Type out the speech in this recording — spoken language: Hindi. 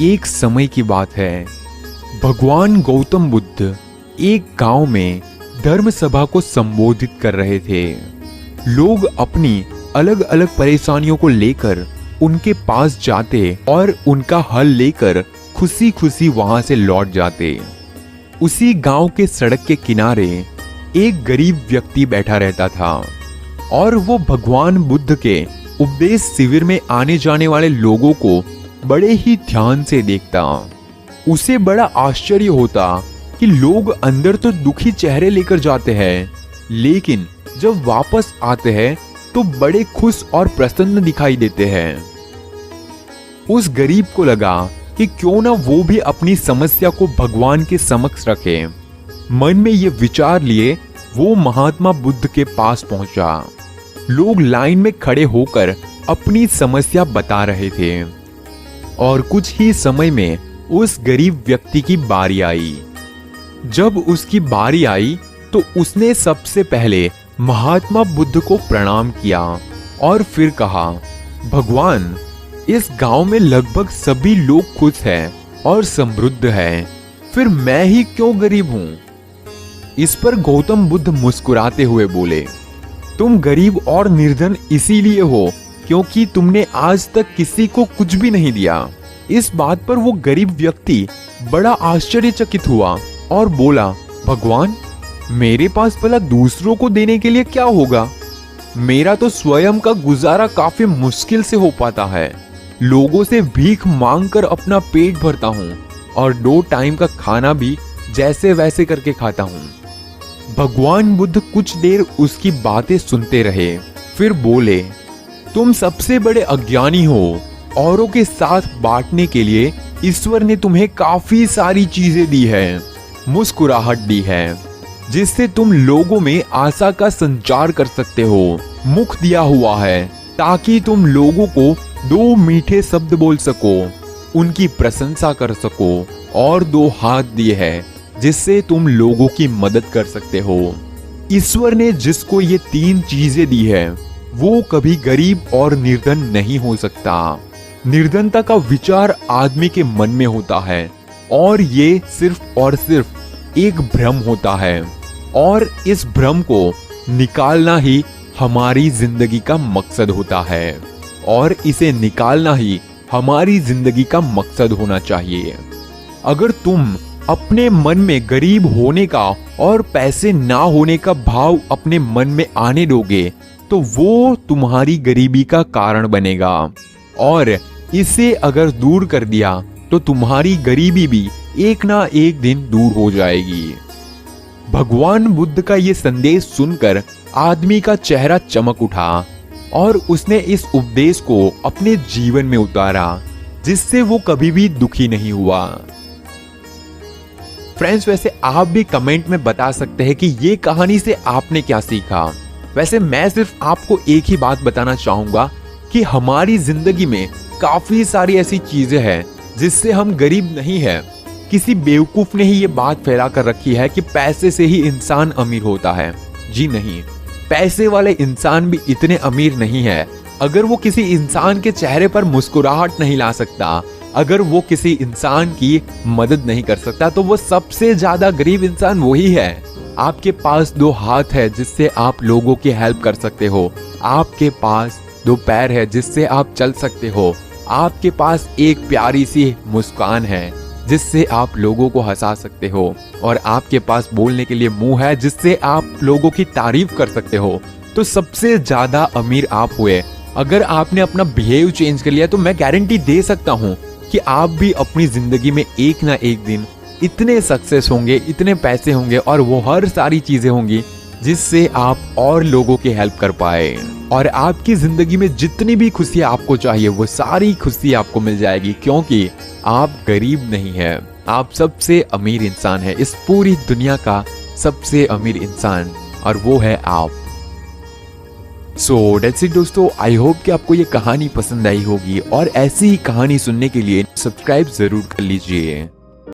एक समय की बात है। भगवान गौतम बुद्ध एक गांव में धर्म सभा को संबोधित कर रहे थे। लोग अपनी अलग अलग परेशानियों को लेकर उनके पास जाते और उनका हल लेकर खुशी खुशी वहां से लौट जाते। उसी गांव के सड़क के किनारे एक गरीब व्यक्ति बैठा रहता था और वो भगवान बुद्ध के उपदेश शिविर में आने जाने वाले लोगों को बड़े ही ध्यान से देखता। उसे बड़ा आश्चर्य होता कि लोग अंदर तो दुखी चेहरे लेकर जाते हैं, लेकिन जब वापस आते हैं तो बड़े खुश और प्रसन्न दिखाई देते हैं। उस गरीब को लगा कि क्यों ना वो भी अपनी समस्या को भगवान के समक्ष रखे। मन में ये विचार लिए वो महात्मा बुद्ध के पास पहुंचा। लोग लाइन में खड़े होकर अपनी समस्या बता रहे थे और कुछ ही समय में उस गरीब व्यक्ति की बारी आई। जब उसकी बारी आई तो उसने सबसे पहले महात्मा बुद्ध को प्रणाम किया और फिर कहा, भगवान, इस गांव में लगभग सभी लोग खुश हैं और समृद्ध हैं, फिर मैं ही क्यों गरीब हूं? इस पर गौतम बुद्ध मुस्कुराते हुए बोले, तुम गरीब और निर्धन इसीलिए हो क्योंकि तुमने आज तक किसी को कुछ भी नहीं दिया। इस बात पर वो गरीब व्यक्ति बड़ा आश्चर्यचकित हुआ और बोला, भगवान, मेरे पास भला दूसरों को देने के लिए क्या होगा? मेरा तो स्वयं का गुजारा काफी मुश्किल से हो पाता है। लोगों से भीख मांगकर अपना पेट भरता हूँ और 2 टाइम का खाना भी जैसे वैसे करके खाता हूँ। भगवान बुद्ध कुछ देर उसकी बातें सुनते रहे, फिर बोले, तुम सबसे बड़े अज्ञानी हो। औरों के साथ बांटने के लिए ईश्वर ने तुम्हें काफी सारी चीजें दी है, मुस्कुराहट दी है, जिससे तुम लोगों में आशा का संचार कर सकते हो। मुख दिया हुआ है ताकि तुम लोगों को 2 मीठे शब्द बोल सको, उनकी प्रशंसा कर सको, और 2 हाथ दिए हैं जिससे तुम लोगों की मदद कर सकते हो। ईश्वर ने जिसको ये 3 चीजें दी है वो कभी गरीब और निर्धन नहीं हो सकता। निर्धनता का विचार आदमी के मन में होता है और ये सिर्फ और सिर्फ एक भ्रम होता है, और इस भ्रम को निकालना ही हमारी जिंदगी का मकसद होता है, और इसे निकालना ही हमारी जिंदगी का मकसद होना चाहिए। अगर तुम अपने मन में गरीब होने का और पैसे ना होने का भाव अपने मन में आने दोगे तो वो तुम्हारी गरीबी का कारण बनेगा, और इसे अगर दूर कर दिया तो तुम्हारी गरीबी भी एक ना एक दिन दूर हो जाएगी। भगवान बुद्ध का ये संदेश सुनकर आदमी का चेहरा चमक उठा और उसने इस उपदेश को अपने जीवन में उतारा, जिससे वो कभी भी दुखी नहीं हुआ। फ्रेंड्स, वैसे आप भी कमेंट में बता सकते हैं कि ये कहानी से आपने क्या सीखा। वैसे मैं सिर्फ आपको एक ही बात बताना चाहूंगा कि हमारी जिंदगी में काफी सारी ऐसी चीजें हैं जिससे हम गरीब नहीं हैं। किसी बेवकूफ ने ही ये बात फैला कर रखी है कि पैसे से ही इंसान अमीर होता है। जी नहीं, पैसे वाले इंसान भी इतने अमीर नहीं है। अगर वो किसी इंसान के चेहरे पर मुस्कुराहट नहीं ला सकता, अगर वो किसी इंसान की मदद नहीं कर सकता, तो वो सबसे ज्यादा गरीब इंसान वही है। आपके पास 2 हाथ है जिससे आप लोगों की हेल्प कर सकते हो, आपके पास 2 पैर है जिससे आप चल सकते हो, आपके पास एक प्यारी सी मुस्कान है जिससे आप लोगों को हंसा सकते हो, और आपके पास बोलने के लिए मुंह है जिससे आप लोगों की तारीफ कर सकते हो। तो सबसे ज्यादा अमीर आप हुए। अगर आपने अपना बिहेव चेंज कर लिया तो मैं गारंटी दे सकता हूँ कि आप भी अपनी जिंदगी में एक ना एक दिन इतने सक्सेस होंगे, इतने पैसे होंगे और वो हर सारी चीजें होंगी जिससे आप और लोगों की हेल्प कर पाए, और आपकी जिंदगी में जितनी भी खुशी आपको चाहिए वो सारी खुशी आपको मिल जाएगी, क्योंकि आप गरीब नहीं है, आप सबसे अमीर इंसान है, इस पूरी दुनिया का सबसे अमीर इंसान, और वो है आप। सो दैट्स इट दोस्तों, आई होप कि आपको ये कहानी पसंद आई होगी, और ऐसी ही कहानी सुनने के लिए सब्सक्राइब जरूर कर लीजिए।